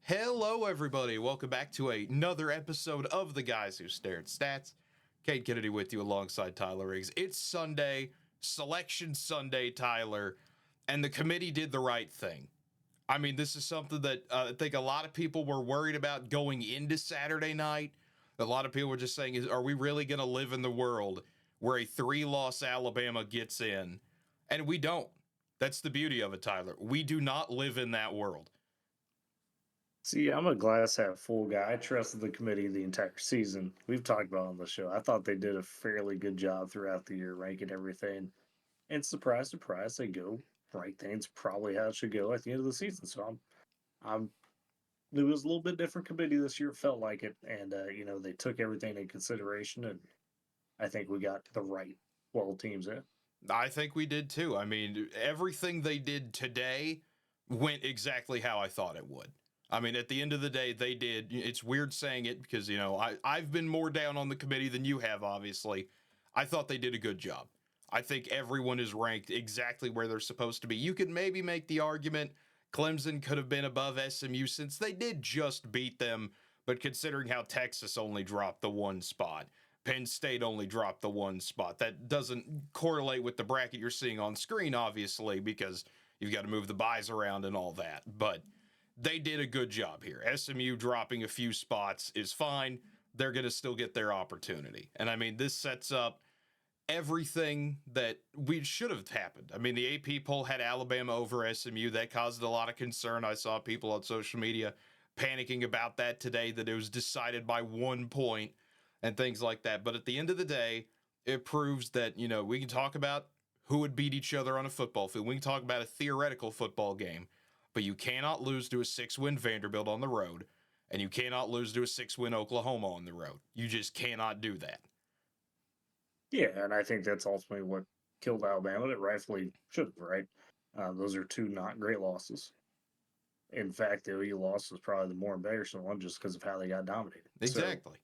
Hello, everybody. Welcome back to another episode of The Guys Who Stare at Stats. Cade Kennedy with you alongside Tyler Riggs. It's Sunday, Selection Sunday, Tyler, and the committee did the right thing. I mean, this is something that I think a lot of people were worried about going into Saturday night. A lot of people were just saying, are we really going to live in the world where a 3-loss Alabama gets in? And we don't. That's the beauty of it, Tyler. We do not live in that world. See, I'm a glass half full guy. I trusted the committee the entire season. We've talked about it on the show. I thought they did a fairly good job throughout the year, ranking everything. And surprise, surprise, they go rank things probably how it should go at the end of the season. So I'm. It was a little bit different committee this year. It felt like it, and they took everything in consideration, and I think we got the right 12 teams in. I think we did too. I mean, everything they did today went exactly how I thought it would. I mean, at the end of the day, they did. It's weird saying it because, I've been more down on the committee than you have, obviously. I thought they did a good job. I think everyone is ranked exactly where they're supposed to be. You could maybe make the argument Clemson could have been above SMU since they did just beat them, but considering how Texas only dropped the one spot, Penn State only dropped the one spot. That doesn't correlate with the bracket you're seeing on screen, obviously, because you've got to move the buys around and all that. But they did a good job here. SMU dropping a few spots is fine. They're going to still get their opportunity. And I mean, this sets up everything that we should have happened. I mean, the AP poll had Alabama over SMU. That caused a lot of concern. I saw people on social media panicking about that today, that it was decided by 1 point and things like that. But at the end of the day, it proves that, we can talk about who would beat each other on a football field. We can talk about a theoretical football game, but you cannot lose to a 6-win Vanderbilt on the road, and you cannot lose to a 6-win Oklahoma on the road. You just cannot do that. Yeah, and I think that's ultimately what killed Alabama. It rightfully should have, right? Those are two not great losses. In fact, the OU loss was probably the more embarrassing one just because of how they got dominated. Exactly.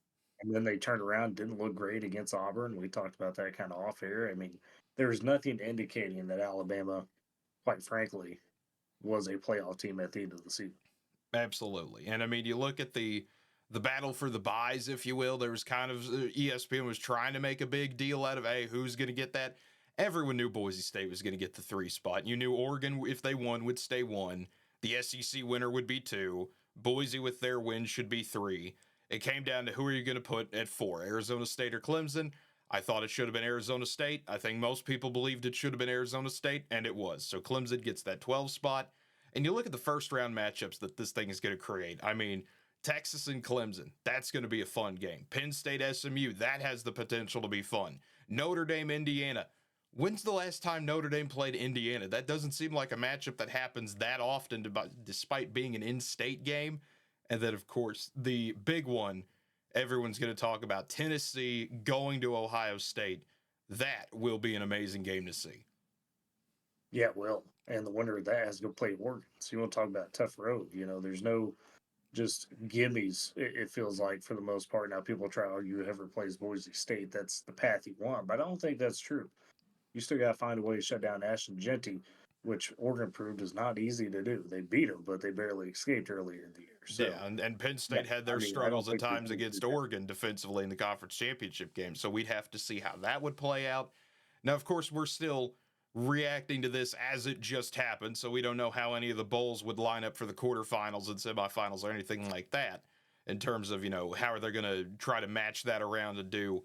And then they turned around, didn't look great against Auburn. We talked about that kind of off air. I mean, there's nothing indicating that Alabama, quite frankly, was a playoff team at the end of the season. Absolutely. And I mean, you look at the battle for the buys, if you will. There was kind of ESPN was trying to make a big deal out of, hey, who's going to get that? Everyone knew Boise State was going to get the 3 spot. You knew Oregon, if they won, would stay 1. The SEC winner would be 2. Boise, with their win, should be 3. It came down to who are you going to put at 4, Arizona State or Clemson? I thought it should have been Arizona State. I think most people believed it should have been Arizona State, and it was. So Clemson gets that 12 spot. And you look at the first round matchups that this thing is going to create. I mean, Texas and Clemson, that's going to be a fun game. Penn State, SMU, that has the potential to be fun. Notre Dame, Indiana. When's the last time Notre Dame played Indiana? That doesn't seem like a matchup that happens that often, despite being an in-state game. And then, of course, the big one everyone's going to talk about, Tennessee going to Ohio State. That will be an amazing game to see. Yeah, well, and the winner of that has to go play Oregon. So you want to talk about a tough road. There's no just gimmies, it feels like, for the most part. Now, people try to argue whoever plays Boise State, that's the path you want. But I don't think that's true. You still got to find a way to shut down Ashton Genty, which Oregon proved is not easy to do. They beat them, but they barely escaped earlier in the year. So, yeah, and Penn State had their struggles at times against Oregon defensively in the conference championship game. So we'd have to see how that would play out. Now, of course, we're still reacting to this as it just happened, so we don't know how any of the bowls would line up for the quarterfinals and semifinals or anything like that in terms of, how are they going to try to match that around and do.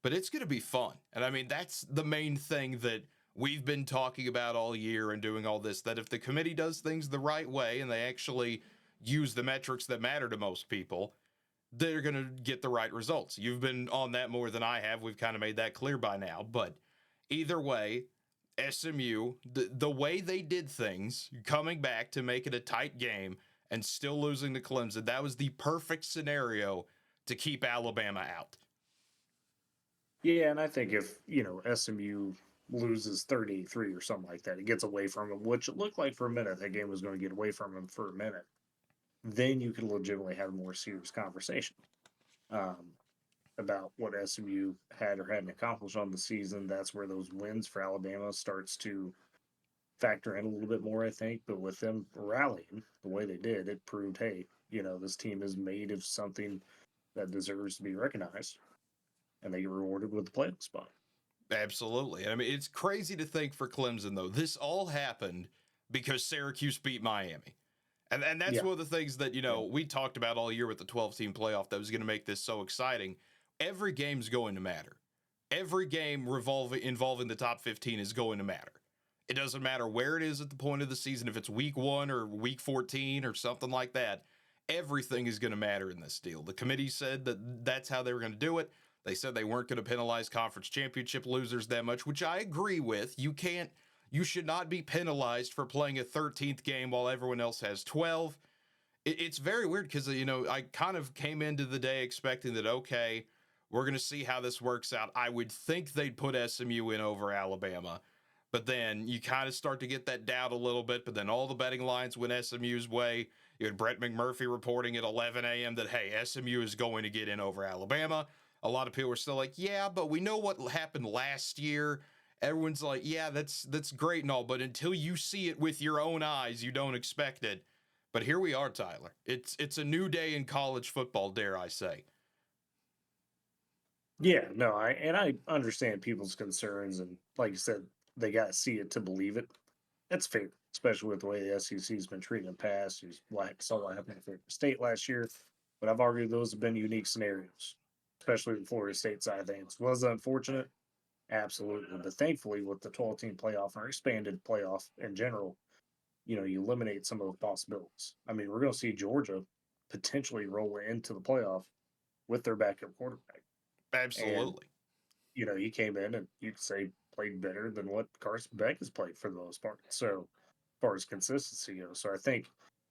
But it's going to be fun. And I mean, that's the main thing that we've been talking about all year and doing all this, that if the committee does things the right way and they actually use the metrics that matter to most people, they're going to get the right results. You've been on that more than I have. We've kind of made that clear by now. But either way, SMU, the way they did things, coming back to make it a tight game and still losing to Clemson, that was the perfect scenario to keep Alabama out. yeah, and I think if, SMU loses 33 or something like that, it gets away from them, which it looked like for a minute that game was going to get away from them for a minute, then you can legitimately have a more serious conversation about what SMU had or hadn't accomplished on the season. That's where those wins for Alabama starts to factor in a little bit more, I think. But with them rallying the way they did, it proved, hey, this team is made of something that deserves to be recognized, and they get rewarded with the playoff spot. Absolutely. I mean, it's crazy to think for Clemson, though. This all happened because Syracuse beat Miami. And that's Yeah, one of the things that, yeah, we talked about all year with the 12-team playoff that was going to make this so exciting. Every game's going to matter. Every game involving the top 15 is going to matter. It doesn't matter where it is at the point of the season, if it's week 1 or week 14 or something like that. Everything is going to matter in this deal. The committee said that that's how they were going to do it. They said they weren't going to penalize conference championship losers that much, which I agree with. You should not be penalized for playing a 13th game while everyone else has 12. It's very weird because, I kind of came into the day expecting that, okay, we're going to see how this works out. I would think they'd put SMU in over Alabama, but then you kind of start to get that doubt a little bit. But then all the betting lines went SMU's way. You had Brett McMurphy reporting at 11 a.m. that, hey, SMU is going to get in over Alabama. A lot of people were still like, yeah, but we know what happened last year. Everyone's like, yeah, that's great and all, but until you see it with your own eyes, you don't expect it. But here we are, Tyler. It's a new day in college football, dare I say. yeah. No, I understand people's concerns, and like you said, they got to see it to believe it. That's fair, especially with the way the SEC's been treated in the past. You saw what happened at Florida State last year, but I've argued those have been unique scenarios, especially the Florida State side of things. Was it unfortunate? Absolutely. But thankfully, with the 12-team playoff or expanded playoff in general, you eliminate some of those possibilities. I mean, we're going to see Georgia potentially roll into the playoff with their backup quarterback. And, Absolutely. he came in and you could say played better than what Carson Beck has played for the most part. So, as far as consistency goes. So, I think,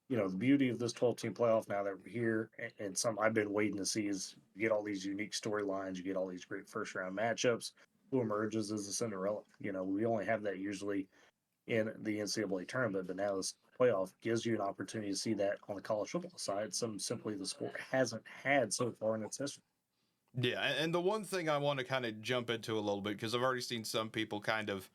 the beauty of this 12-team playoff now that we're here, and some I've been waiting to see is you get all these unique storylines, you get all these great first round matchups. Who emerges as a Cinderella? We only have that usually in the NCAA tournament, but now this playoff gives you an opportunity to see that on the college football side, some simply the sport hasn't had so far in its history. Yeah, and the one thing I want to kind of jump into a little bit, because I've already seen some people kind of,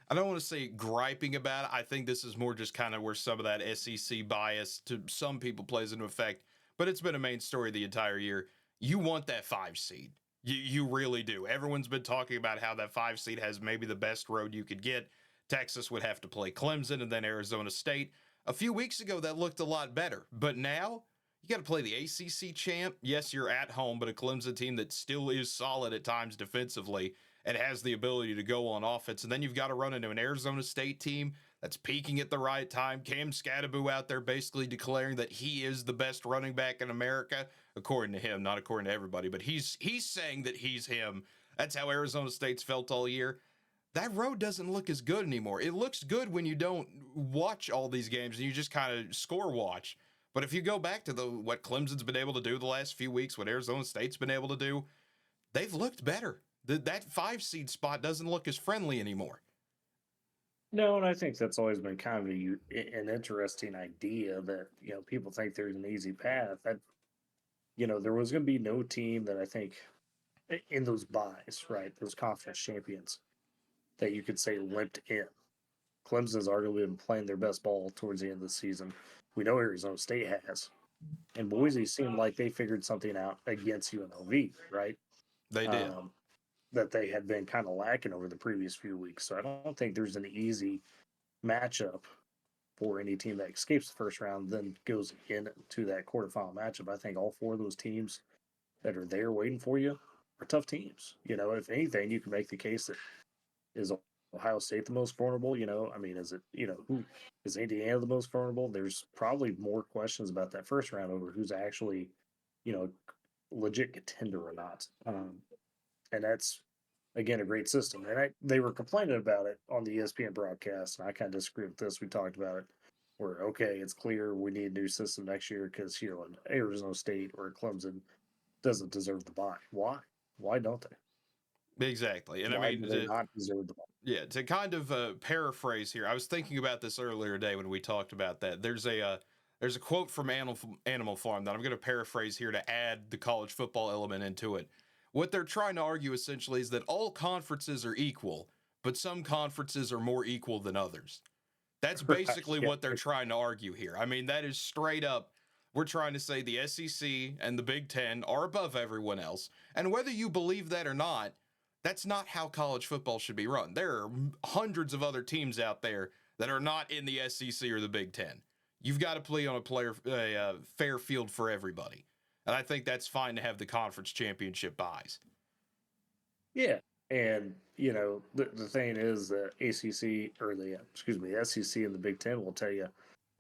I don't want to say griping about it. I think this is more just kind of where some of that SEC bias to some people plays into effect, but it's been a main story the entire year. You want that 5 seed. You really do. Everyone's been talking about how that 5 seed has maybe the best road you could get. Texas would have to play Clemson and then Arizona State. A few weeks ago, that looked a lot better, but now you got to play the ACC champ. Yes, you're at home, but a Clemson team that still is solid at times defensively and has the ability to go on offense. And then you've got to run into an Arizona State team that's peaking at the right time. Cam Scatterbu out there basically declaring that he is the best running back in America, according to him, not according to everybody, but he's saying that he's him. That's how Arizona State's felt all year. That road doesn't look as good anymore. It looks good when you don't watch all these games and you just kind of score watch. But if you go back to what Clemson's been able to do the last few weeks, what Arizona State's been able to do, they've looked better. That 5 seed spot doesn't look as friendly anymore. No, and I think that's always been kind of an interesting idea that people think there's an easy path. That there was going to be no team that I think in those buys, right, those conference champions that you could say limped in. Clemson's arguably been playing their best ball towards the end of the season. We know Arizona State has. And Boise seemed like they figured something out against UNLV, right? They did. Um, that they had been kind of lacking over the previous few weeks. So I don't think there's an easy matchup for any team that escapes the first round, then goes into that quarterfinal matchup. I think all four of those teams that are there waiting for you are tough teams. If anything, you can make the case that is Ohio State the most vulnerable? I mean, is it, who is Indiana the most vulnerable? There's probably more questions about that first round over who's actually, you know, legit contender or not. And that's, again, a great system. And they were complaining about it on the ESPN broadcast, and I kind of disagree with this. We talked about it. Where, okay, it's clear we need a new system next year because, Arizona State or Clemson doesn't deserve the buy. Why? Why don't they? Exactly. And I Why mean, do they not deserve the buy? yeah, to kind of paraphrase here, I was thinking about this earlier today when we talked about that. There's a quote from Animal Farm that I'm going to paraphrase here to add the college football element into it. What they're trying to argue essentially is that all conferences are equal, but some conferences are more equal than others. That's Right. basically Yeah. what they're trying to argue here. I mean, that is straight up. We're trying to say the SEC and the Big Ten are above everyone else. And whether you believe that or not, that's not how college football should be run. There are hundreds of other teams out there that are not in the SEC or the Big Ten. You've got to play on a fair field for everybody. And I think that's fine to have the conference championship buys. Yeah. And, the thing is the ACC or the SEC and the Big Ten will tell you,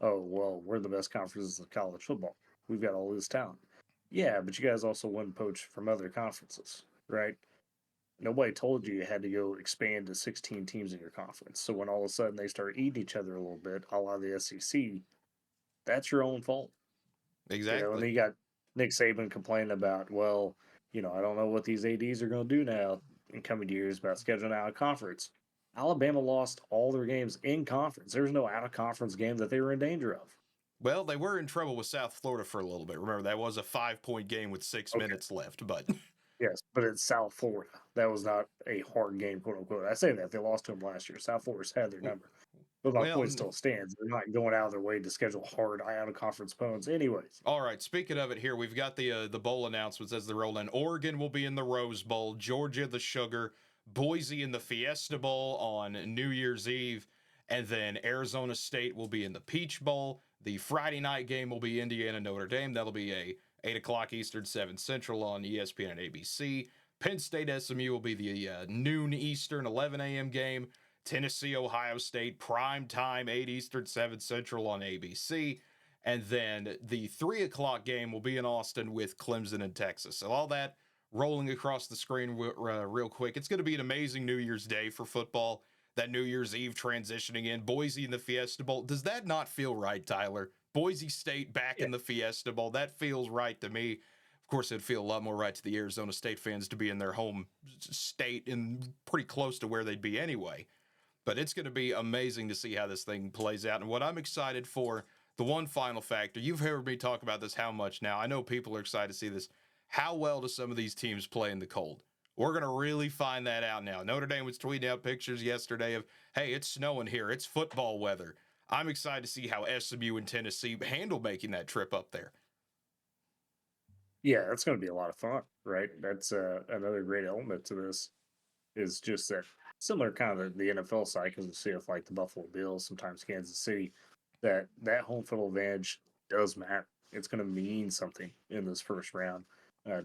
oh, well, we're the best conferences in college football. We've got all this talent. Yeah, but you guys also won poach from other conferences, right? Nobody told you had to go expand to 16 teams in your conference. So when all of a sudden they start eating each other a little bit, a la the SEC, that's your own fault. And Exactly. then you got Nick Saban complaining about, well, I don't know what these ADs are going to do now in coming years about scheduling out of conference. Alabama lost all their games in conference. There's no out of conference game that they were in danger of. Well, they were in trouble with South Florida for a little bit. Remember, that was a 5 point game with 6 Okay. minutes left, but Yes, but it's South Florida. That was not a hard game, quote unquote. I say that they lost to them last year. South Florida's had their number. But my well, point still stands. They're not going out of their way to schedule hard out of conference opponents, anyways. all right. Speaking of it, here we've got the bowl announcements as they roll in. Oregon will be in the Rose Bowl, Georgia the Sugar, Boise in the Fiesta Bowl on New Year's Eve, and then Arizona State will be in the Peach Bowl. The Friday night game will be Indiana Notre Dame. That'll be a 8 o'clock Eastern, 7 Central on ESPN and ABC. Penn State SMU will be the noon Eastern, 11 a.m. game. Tennessee, Ohio State, prime time, 8 Eastern, 7 Central on ABC. And then the 3 o'clock game will be in Austin with Clemson and Texas. So all that rolling across the screen real quick. It's going to be an amazing New Year's Day for football. That New Year's Eve transitioning in. Boise in the Fiesta Bowl. Does that not feel right, Tyler? Boise State back Yeah. in the Fiesta Bowl. That feels right to me. Of course, it'd feel a lot more right to the Arizona State fans to be in their home state and pretty close to where they'd be anyway. But it's going to be amazing to see how this thing plays out. And what I'm excited for, the one final factor, you've heard me talk about this how much now. I know people are excited to see this. How well do some of these teams play in the cold? We're going to really find that out now. Notre Dame was tweeting out pictures yesterday of, hey, it's snowing here. It's football weather. I'm excited to see how SMU and Tennessee handle making that trip up there. Yeah, that's going to be a lot of fun, right? That's another great element to this is just that similar kind of the NFL side because we see if like the Buffalo Bills, sometimes Kansas City, that home field advantage does matter. It's going to mean something in this first round,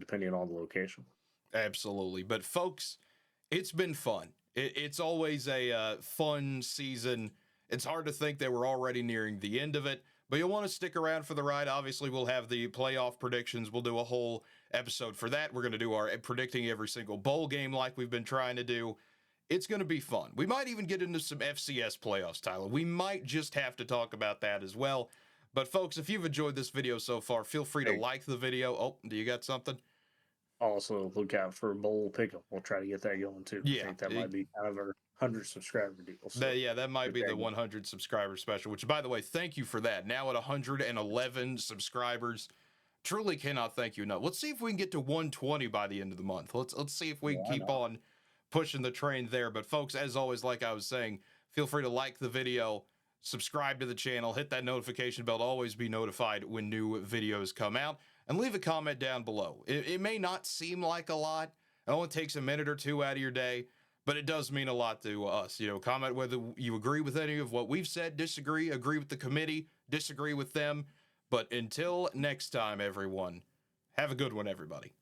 depending on the location. Absolutely. But folks, it's been fun. It's always a fun season. It's hard to think that we're already nearing the end of it, but you'll want to stick around for the ride. Obviously, we'll have the playoff predictions. We'll do a whole episode for that. We're going to do our predicting every single bowl game like we've been trying to do. It's going to be fun. We might even get into some FCS playoffs, Tyler. We might just have to talk about that as well. But folks, if you've enjoyed this video so far, feel free to Hey, like the video. Oh, do you got something? also look out for bowl pickup. We'll try to get that going too. I Yeah, think that might be kind of our 100 subscriber deal. So that might get be that the going. 100 subscriber special, which, by the way, thank you for that. Now at 111 subscribers, truly cannot thank you enough. Let's see if we can get to 120 by the end of the month. Let's see if we can Why keep not? on pushing the train there. But folks, as always, like I was saying, feel free to like the video, subscribe to the channel, hit that notification bell to always be notified when new videos come out, and leave a comment down below. It may not seem like a lot. It only takes a minute or two out of your day, but it does mean a lot to us. Comment whether you agree with any of what we've said, disagree, agree with the committee, disagree with them. But until next time, everyone, have a good one, everybody.